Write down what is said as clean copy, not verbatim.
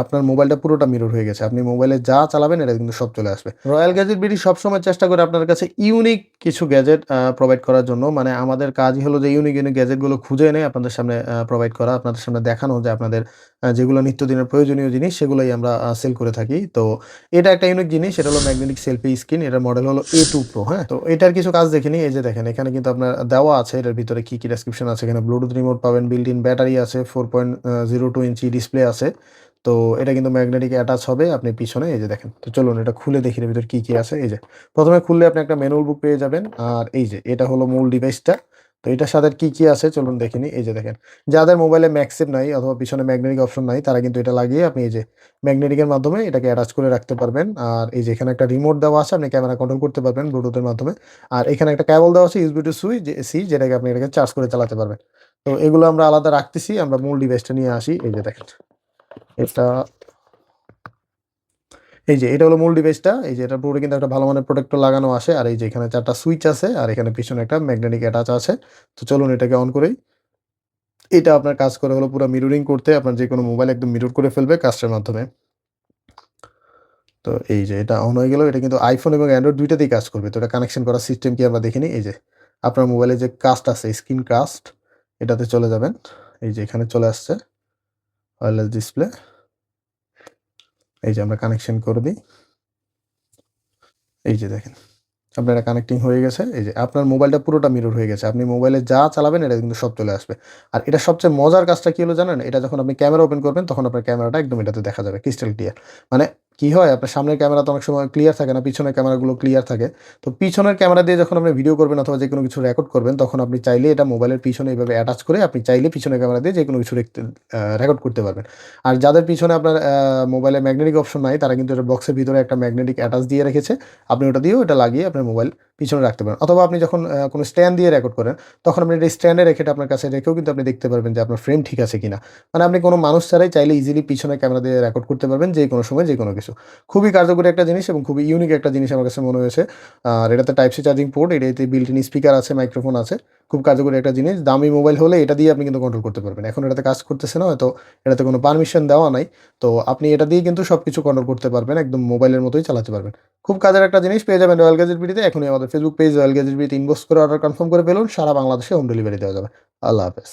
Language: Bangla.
আপনার মোবাইলটা পুরোটা মিরর হয়ে গেছে। আপনি মোবাইলে যা চালাবেন এটা কিন্তু সব চলে আসবে। রয়্যাল গ্যাজেট বিডি সবসময় চেষ্টা করে আপনার কাছে ইউনিক কিছু গ্যাজেট প্রোভাইড করার জন্য। মানে আমাদের কাজই হলো যে ইউনিক গ্যাজেটগুলো খুঁজে এনে আপনাদের সামনে প্রোভাইড করা। আপনাদের সামনে দেখানো যে আপনাদের যেগুলো নিত্যদিনের প্রয়োজনীয় জিনিস সেগুলোই আমরা সেল করে থাকি। তো এটা একটা ইউনিক জিনিস। এটা হলো ম্যাগনেটিক সেলফি স্ক্রিন। এটার মডেল হলো A2 Pro, হ্যাঁ? তো এটার কিছু কাজ দেখে নিই। এই যে দেখেন এখানে কিন্তু আপনার দেওয়া আছে এটার ভিতরে কি ডেসক্রিপশন আছে। এখানে ব্লুটুথ রিমোট পাবেন, বিল্ট ইন ব্যাটারি আছে, 4.02 ইঞ্চি ডিসপ্লে আছে। তো এটা কিন্তু ম্যাগনেটিক অ্যাটাচ হবে আপনি পিছনে এই যে দেখেন। তো চলুন এটা খুলে দেখি এর ভিতরে কি আছে। এই যে ১ম এ খুললে আপনি একটা ম্যানুয়াল বুক পেয়ে যাবেন। আর এই যে এটা হলো মূল ডিভাইসটা। তো এটার সাথে আর কি আছে চলুন দেখে নিই। এই যে দেখেন। যাদের মোবাইলে MagSafe নাই অথবা পিছনে ম্যাগনেটিক অপশন নাই তারা কিন্তু এটা লাগিয়ে আপনি এই যে ম্যাগনেটিকের মাধ্যমে এটাকে অ্যাটাচ করে রাখতে পারবেন। আর এই যে এখানে একটা রিমোট দেওয়া আছে আপনি ক্যামেরা কন্ট্রোল করতে পারবেন ব্লুটুথের মাধ্যমে। আর এখানে একটা কেবল দেওয়া আছে USB to C যেটাকে আপনি এটাকে চার্জ করে চালাতে পারবেন। তো এগুলো আমরা আলাদা রাখতেছি। আমরা মূল ডিভাইসটা নিয়ে আসি। এই যে দেখেন। এটা এই যে এটা হলো মূল ডিভাইসটা। এই যে এটার পুরো কিন্তু একটা ভালো মানের প্রোটেক্টর লাগানো আছে। আর এই যে এখানে ৪ টা সুইচ আছে। আর এখানে পিছনে একটা ম্যাগনেটিক অ্যাটাচ আছে। তো চলুন এটাকে অন করি। এটা আপনার কাজ করে হলো পুরা মিররিং করতে। আপনার যেকোনো মোবাইল একদম মিরর করে ফেলবে কাজটার মাধ্যমে। তো এই যে এটা অন হয়ে গেল। এটা কিন্তু iPhone এবং Android ২ টাতেই কাজ করবে। তো এটা কানেকশন করার সিস্টেম কি আমরা দেখে নিই। এই যে আপনার মোবাইলে যে কাস্ট আছে স্ক্রিন কাস্ট এটাতে চলে যাবেন। এই যে এখানে চলে আসছে ওয়্যারলেস ডিসপ্লে। এই যে আমরা কানেকশন করে দিই। এই যে দেখেন। আপনার এটা কানেক্টিং হয়ে গেছে। এই যে আপনার মোবাইলটা পুরোটা মিরর হয়ে গেছে। আপনি মোবাইলে যা চালাবেন এটা কিন্তু সব চলে আসবে। আর এটার সবচেয়ে মজার কাজটা কি হলো জানেন? এটা যখন আপনি ক্যামেরা ওপেন করবেন তখন আপনার ক্যামেরাটা একদম এটাতে দেখা যাবে ক্রিস্টাল ক্লিয়ার। মানে কি হয় আপনার সামনের ক্যামেরা তো অনেক সময় ক্লিয়ার থাকে না, পিছনের ক্যামেরাগুলো ক্লিয়ার থাকে। তো পিছনের ক্যামেরা দিয়ে যখন আপনি ভিডিও করবেন অথবা যেকোনো কিছু রেকর্ড করবেন তখন আপনি চাইলে এটা মোবাইলের পিছনে এভাবে অ্যাটাচ করে আপনি চাইলে পিছনের ক্যামেরা দিয়ে যেকোনো কিছু রেকর্ড করতে পারবেন। আর যাদের পিছনে আপনার মোবাইলে ম্যাগনেটিক অপশন নাই তারা কিন্তু এটা বক্সের ভিতরে একটা ম্যাগনেটিক অ্যাটাচ দিয়ে রেখেছে। আপনি ওটা দিয়েও এটা লাগিয়ে আপনার মোবাইল পিছনে রাখতে পারেন। অথবা আপনি যখন কোনো স্ট্যান্ড দিয়ে রেকর্ড করেন, তখন আপনি এটা স্ট্যান্ডে রেখে এটা আপনার কাছে রেখেও কিন্তু আপনি দেখতে পারবেন যে আপনার ফ্রেম ঠিক আছে কিনা। মানে আপনি কোনো মানুষ ছাড়াই চাইলে ইজিলি পিছনে ক্যামেরা দিয়ে রেকর্ড করতে পারবেন যেকোনো সময় যেকোনো কিছু। খুবই কার্যকরী একটা জিনিস এবং খুবই ইউনিক একটা জিনিস আমার কাছে মনে হয়েছে। আর এটাতে টাইপ সি চার্জিং পোর্ট, এটাতে বিল্ট ইন স্পিকার আছে, মাইক্রোফোন আছে। খুব কার্যকরী একটা জিনিস। দামি মোবাইল হলে এটা দিয়ে আপনি কিন্তু কন্ট্রোল করতে পারবেন। এখন এটাতে কাজ করতেছে না হয়তো এটাতে কোনো পারমিশন দেওয়া নাই। তো আপনি এটা দিয়ে কিন্তু সবকিছু কন্ট্রোল করতে পারবেন। একদম মোবাইলের মতোই চালাতে পারবেন। খুব কাজের একটা জিনিস পেয়ে যাবেন রয়্যাল গ্যাজেট বিডিতে। এখনই আমাদের ফেসবুক পেজ রয়্যাল গ্যাজেট বিডিতে ইনবক্স করে অর্ডার কনফার্ম করে ফেলুন। সারা বাংলাদেশে হোম ডেলিভারি দেওয়া যাবে। আল্লাহ হাফেজ।